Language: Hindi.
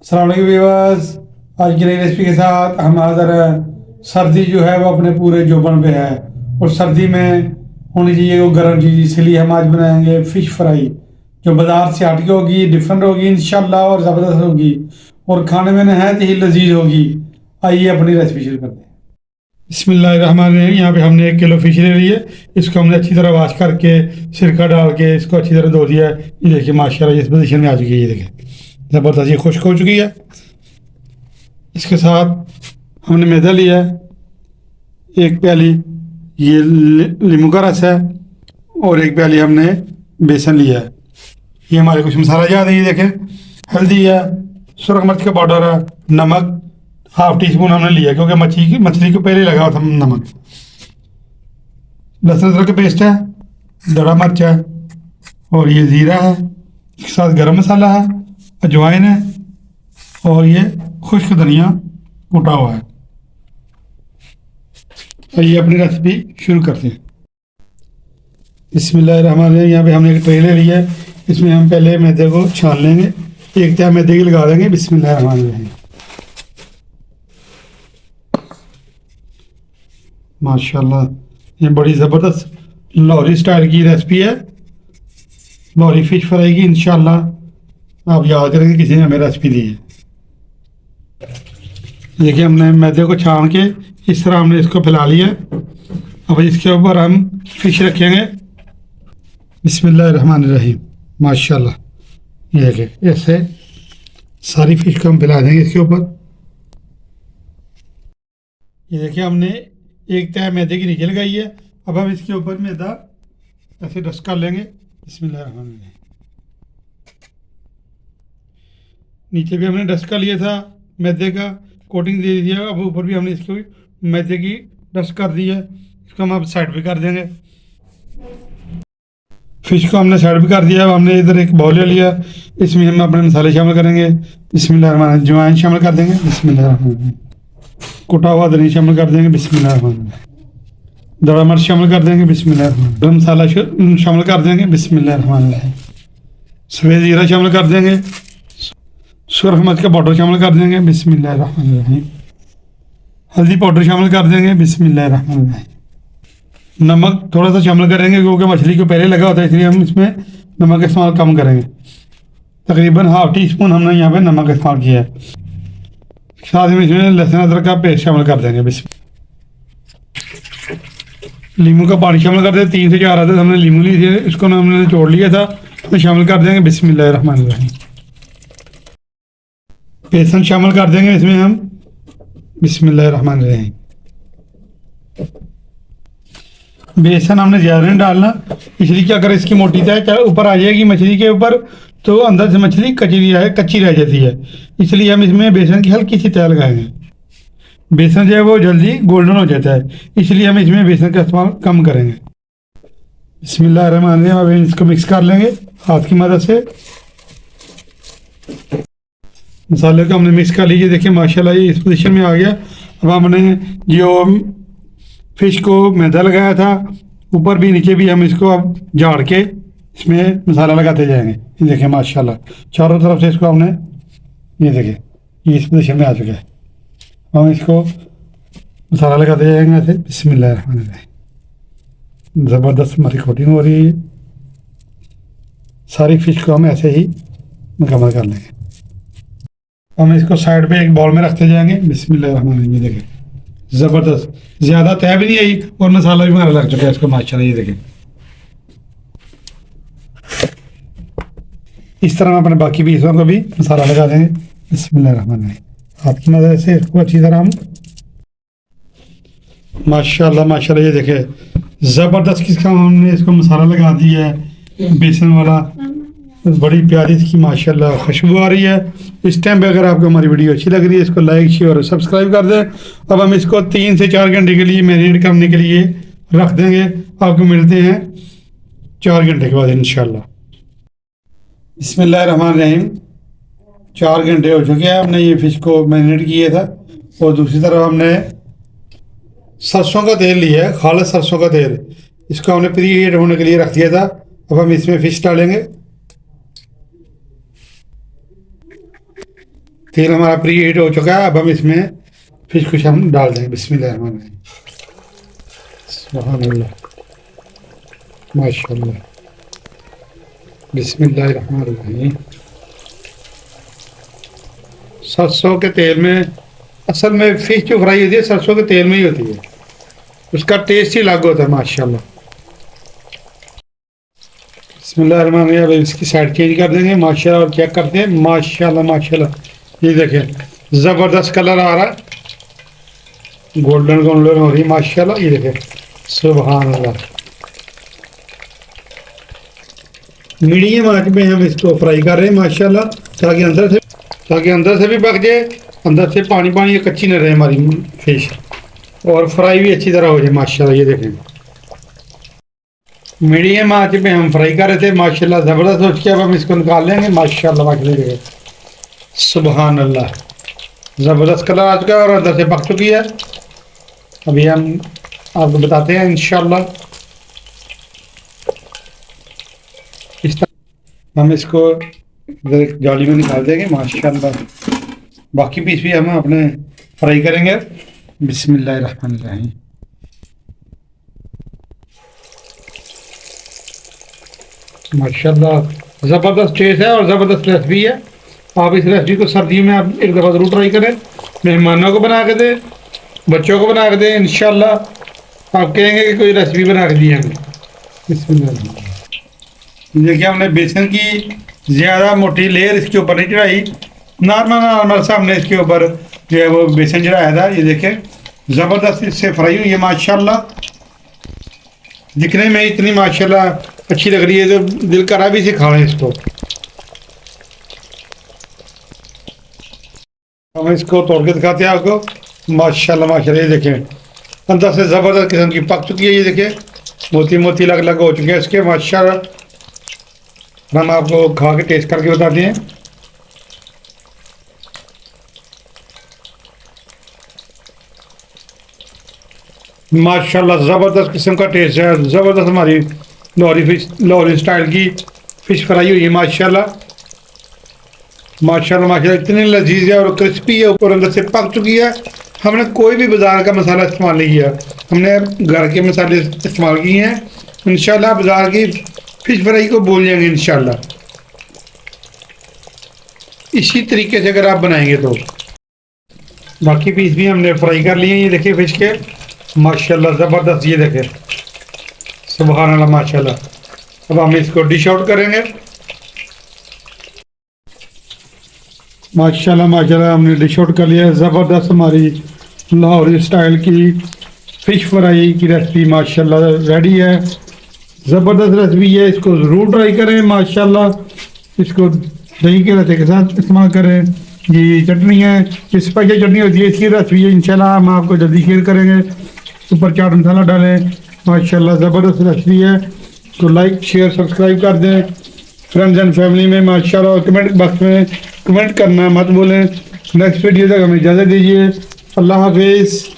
अस्सलाम वालेकुम व्यूअर्स। आज की नई रेसिपी के साथ हम हाज़िर हैं। सर्दी जो है वो अपने पूरे जोबन पे है और सर्दी में होनी चाहिए वो गर्म चीज़, इसलिए हम आज बनाएंगे फ़िश फ्राई जो बाज़ार से हटके होगी, डिफरेंट होगी इंशाल्लाह और ज़बरदस्त होगी और खाने में नहायत ही लजीज होगी। आइए अपनी रेसिपी शुरू करते हैं। बिस्मिल्लाहिर्रहमानिर्रहीम। यहाँ पे हमने 1 किलो फ़िश ले ली है। इसको हमने अच्छी तरह वॉश करके सिरका डाल के इसको अच्छी तरह धो दिया है। ये देखिए माशाल्लाह इस पोजीशन में आ चुकी है। ये देखिए ज़बरदस्त ये खुश्क हो चुकी है। इसके साथ हमने मैदा लिया है, 1 प्याली ये नींबू का रस है और 1 प्याली हमने बेसन लिया है। ये हमारे कुछ मसाला याद है। ये देखें हल्दी है, सुरख मिर्च का पाउडर है, नमक ½ टी-स्पून हमने लिया क्योंकि मछली को पहले लगा था नमक। लहसुन अदरक का पेस्ट है, दड़ा मिर्च है और ये ज़ीरा है। इसके साथ गरम मसाला है, अजवाइन है और ये खुश्क धनिया कूटा हुआ है। और ये अपनी रेसिपी शुरू करते हैं। बिस्मिल्लाहिर्रहमानिर्रहीम। यहाँ पे हमने एक ट्रे ले लिया है। इसमें हम पहले मैदे को छान लेंगे, 1 तिहाई मैदे की लगा देंगे। बिस्मिल्लाहिर्रहमानिर्रहीम। माशाल्लाह ये बड़ी ज़बरदस्त लाहौरी स्टाइल की रेसिपी है, लाहौरी फ़िश फ्राई की। इंशाल्लाह आप याद करेंगे किसी ने हमें रेसिपी दी है। देखिए हमने मैदे को छान के इस तरह हमने इसको फैला लिया। अब इसके ऊपर हम फ़िश रखेंगे। बिस्मिल्लाहिर्रहमानिर्रहीम। माशाल्लाह ये देखिए ऐसे सारी फ़िश को हम फैला देंगे इसके ऊपर। ये देखिए हमने 1 तिहाई मैदे की नीचे लगाई है। अब हम इसके ऊपर मैदा ऐसे डस्ट कर लेंगे। बिस्मिल्लाहिर्रहमानिर्रहीम। नीचे भी हमने डस्ट कर लिया था, मैदे का कोटिंग दे दिया। अब ऊपर भी हमने इसको मैदे की डस्ट कर दी है। इसको हम अब साइड पे कर देंगे। फ़िश को हमने साइड पे कर दिया। अब हमने इधर एक बाउल ले लिया, इसमें हम अपने मसाले शामिल करेंगे। बिस्मिल्लाहिर्रहमानिर्रहीम। अजवाइन शामिल कर देंगे। बिस्मिल्लाहिर्रहमानिर्रहीम। कुटा हुआ धनिया शामिल कर देंगे। बिस्मिल्लाहिर्रहमानिर्रहीम। दड़ा मिर्च शामिल कर देंगे। बिस्मिल्लाहिर्रहमानिर्रहीम। गरम मसाला शामिल कर देंगे। बिस्मिल्लाहिर्रहमानिर्रहीम। सफ़ेद ज़ीरा शामिल कर देंगे। सुरख मिर्च का पाउडर शामिल कर देंगे। बिस्मिल्लाहिर्रहमानिर्रहीम। हल्दी पाउडर शामिल कर देंगे। बिस्मिल्लाहिर्रहमानिर्रहीम। नमक थोड़ा सा शामिल करेंगे क्योंकि मछली को पहले लगा होता है, इसलिए हम इसमें नमक का इस्तेमाल कम करेंगे। तकरीबन ½ टी-स्पून हमने यहाँ पे नमक का इस्तेमाल किया है। साथ में इसमें लहसुन अदरक का पेस्ट शामिल कर देंगे। नींबू का पानी शामिल कर देंगे। 3 से 4 अदद हमने नींबू ली थी, इसको हमने निचोड़ लिया था, तो शामिल कर देंगे। बिस्मिल्लाहिर्रहमानिर्रहीम। बेसन शामिल कर देंगे इसमें हम। बिस्मिल्लाहिर्रहमानिर्रहीम। बेसन हमने ज़्यादा नहीं डालना, इसलिए कि अगर इसकी मोटी तय ऊपर आ जाएगी मछली के ऊपर तो अंदर से मछली कच्ची रह जाती है। इसलिए हम इसमें बेसन की हल्की सी तय लगाएंगे। बेसन जो है वो जल्दी गोल्डन हो जाता है, इसलिए हम इसमें बेसन का इस्तेमाल कम करेंगे। बिस्मिल्लाहिर्रहमानिर्रहीम। अब इसको मिक्स कर लेंगे हाथ की मदद से। मसाले को हमने मिक्स कर लीजिए। देखिए माशाल्लाह ये इस पोजीशन में आ गया। अब हमने जो फ़िश को मैदा लगाया था ऊपर भी नीचे भी, हम इसको अब झाड़ के इसमें मसाला लगाते जाएंगे। ये देखिए माशाल्लाह चारों तरफ से इसको हमने, ये देखिए ये इस पोजीशन में आ चुका है। हम इसको मसाला लगाते जाएंगे ऐसे। बिस्मिल्लाहिर्रहमानिर्रहीम। ज़बरदस्त हमारी कोटिंग हो रही है। सारी फ़िश को हम ऐसे ही मुकम्मल कर लेंगे। हम इसको साइड पे एक बाउल में रखते जाएंगे। बिस्मिल्लाहिर्रहमानिर्रहीम। ये देखें ज़बरदस्त, ज़्यादा तय भी नहीं आई और मसाला भी हमारा लग चुका है इसको माशाल्लाह। ये देखें इस तरह हम अपने बाकी पीसों को भी मसाला लगा देंगे। बिस्मिल्लाहिर्रहमानिर्रहीम। हाथ की मदद से इसको अच्छी तरह हम माशाल्लाह ये देखें ज़बरदस्त किसका हमने इसको मसाला लगा दिया है बेसन वाला। बड़ी प्यारी इसकी माशाल्लाह खुशबू आ रही है। इस टाइम पे अगर आपको हमारी वीडियो अच्छी लग रही है इसको लाइक शेयर और सब्सक्राइब कर दें। अब हम इसको 3 से 4 घंटे के लिए मैरिनेट करने के लिए रख देंगे। आपको मिलते हैं 4 घंटे के बाद इंशाल्लाह। बिस्मिल्लाहिर्रहमानिर्रहीम। 4 घंटे हो चुके हैं, हमने ये फ़िश को मैरिनेट किया था। और दूसरी तरफ हमने सरसों का तेल लिया है, खालिस सरसों का तेल। इसको हमने प्री हीट होने के लिए रख दिया था। अब हम इसमें फ़िश डालेंगे। तेल हमारा प्री हीट हो चुका है। अब हम इसमें फिश कुछ हम डाल देंगे। बिस्मिल्लाहिर्रहमानिर्रहीम। सुभान अल्लाह, माशाल्लाह। बिस्मिल्लाहिर्रहमानिर्रहीम। सरसों के तेल में, असल में फिश जो फ्राई होती है सरसों के तेल में ही होती है, उसका टेस्ट ही अलग होता है माशाल्लाह। बिस्मिल्लाहिर्रहमानिर्रहीम। अब इसकी साइड चेंज कर देंगे माशाल्लाह और चेक करते हैं। माशाल्लाह माशाल्लाह, ये देखें ज़बरदस्त कलर आ रहा है, गोल्डन गोल्डन हो रही है माशाल्लाह। ये देखें, सुभान अल्लाह। मीडियम आंच में हम इसको फ्राई कर रहे हैं माशाल्लाह, ताकि अंदर से भी पक जाए, अंदर से पानी पानी कच्ची न रहे हमारी फिश, और फ्राई भी अच्छी तरह हो जाए माशाल्लाह। ये देखें मीडियम आंच में हम फ्राई कर रहे थे माशाल्लाह, ज़बरदस्त हो चुकी है। अब हम इसको निकाल लेंगे माशाल्लाह माशाल्लाह। सुभान अल्लाह, ज़बरदस्त कलर आ चुका है और अंदर से पक चुकी है। अभी हम आपको बताते हैं इंशाल्लाह। इस तरह हम इसको जाली में निकाल देंगे माशाल्लाह। बाकी पीस भी हम अपने फ्राई करेंगे। बिस्मिल्लाहिर्रहमानिर्रहीम। माशाल्लाह, ज़बरदस्त टेस्ट है और ज़बरदस्त रेसिपी है। आप इस रेसिपी को सर्दियों में आप एक दफ़ा ज़रूर ट्राई करें। मेहमानों को बना के दें, बच्चों को बना के दें, इंशाल्लाह आप कहेंगे कि कोई रेसिपी बना के दी है। बिस्मिल्लाह। देखिए हमने बेसन की ज़्यादा मोटी लेयर इसके ऊपर नहीं चढ़ाई, नॉर्मल नॉर्मल सा हमने इसके ऊपर जो है वो बेसन चढ़ाया था। ये देखें ज़बरदस्त इससे फ्राई हुई है माशाल्लाह, दिखने में इतनी माशाल्लाह अच्छी लग रही है तो दिल करा भी से खा लें इसको। हम इसको तोड़ के दिखाते हैं आपको माशाल्लाह माशाल्लाह। ये देखें अंदर से ज़बरदस्त किस्म की पक चुकी है। ये देखें मोती मोती अलग अलग हो चुके हैं इसके माशाल्लाह। हम आपको खा के टेस्ट करके बताते हैं। माशाल्लाह ज़बरदस्त किस्म का टेस्ट है, ज़बरदस्त हमारी लाहौरी स्टाइल की फ़िश फ्राई हुई है माशाल्लाह माशाल्लाह माशाल्लाह। इतनी लजीज है और क्रिस्पी है, ऊपर अंदर से पक चुकी है। हमने कोई भी बाज़ार का मसाला इस्तेमाल नहीं किया, हमने घर के मसाले इस्तेमाल किए हैं। इंशाल्लाह बाज़ार की फ़िश फ्राई को भूल जाएंगे इंशाल्लाह। इसी तरीके से अगर आप बनाएंगे तो। बाकी पीस भी हमने फ्राई कर लिए। ये देखिए फ़िश के माशाल्लाह ज़बरदस्त, ये देखें सुभान अल्लाह माशाल्लाह। अब हम इसको डिश आउट करेंगे माशाल्लाह माशाल्लाह। हमने डिश आउट कर लिया। ज़बरदस्त हमारी लाहौरी स्टाइल की फ़िश फ्राई की रेसिपी माशाल्लाह रेडी है। ज़बरदस्त रेसिपी है, इसको ज़रूर ट्राई करें माशाल्लाह। इसको दही के रायते के साथ इस्तेमाल करें। ये चटनी है, ये स्पेशल चटनी होती है, इसकी रेसिपी है इंशाल्लाह हम आपको जल्दी शेयर करेंगे। ऊपर चाट मसाला डालें माशाल्लाह, ज़बरदस्त रेसिपी है। तो लाइक शेयर सब्सक्राइब कर दें फ्रेंड्स एंड फैमिली में माशाल्लाह। और कमेंट बॉक्स में कमेंट करना मत भूलें। नेक्स्ट वीडियो तक हमें इजाज़त दीजिए। अल्लाह हाफिज़।